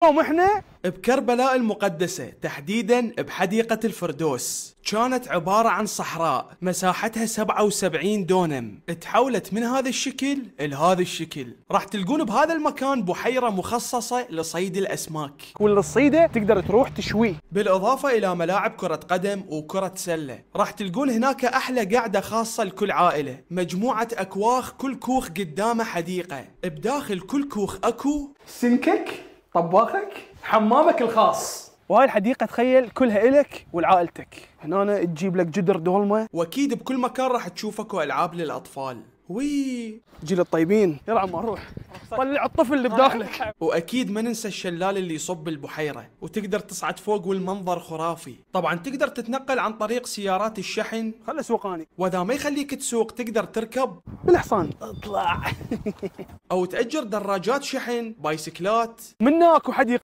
اليوم احنا بكربلاء المقدسة، تحديدا بحديقة الفردوس. كانت عبارة عن صحراء مساحتها 77 دونم، تحولت من هذا الشكل لهذا الشكل. راح تلقون بهذا المكان بحيرة مخصصة لصيد الأسماك، والصيدة تقدر تروح تشويه، بالإضافة إلى ملاعب كرة قدم وكرة سلة. راح تلقون هناك أحلى قعدة خاصة لكل عائلة، مجموعة أكواخ، كل كوخ قدامه حديقة، بداخل كل كوخ أكو سنكك، طباخك، حمامك الخاص. وهاي الحديقة تخيل كلها إلك ولعائلتك. هنا تجيب لك جدر دولمة، وأكيد بكل مكان راح تشوف أكو ألعاب للأطفال. جيل الطيبين. يلا عم نروح طلع الطفل اللي بداخلك. واكيد ما ننسى الشلال اللي يصب البحيره، وتقدر تصعد فوق والمنظر خرافي. طبعا تقدر تتنقل عن طريق سيارات الشحن، خلي سوقاني واذا ما يخليك تسوق تقدر تركب بالحصان اطلع. او تأجر دراجات شحن، بايسكلات. من اكو حديقة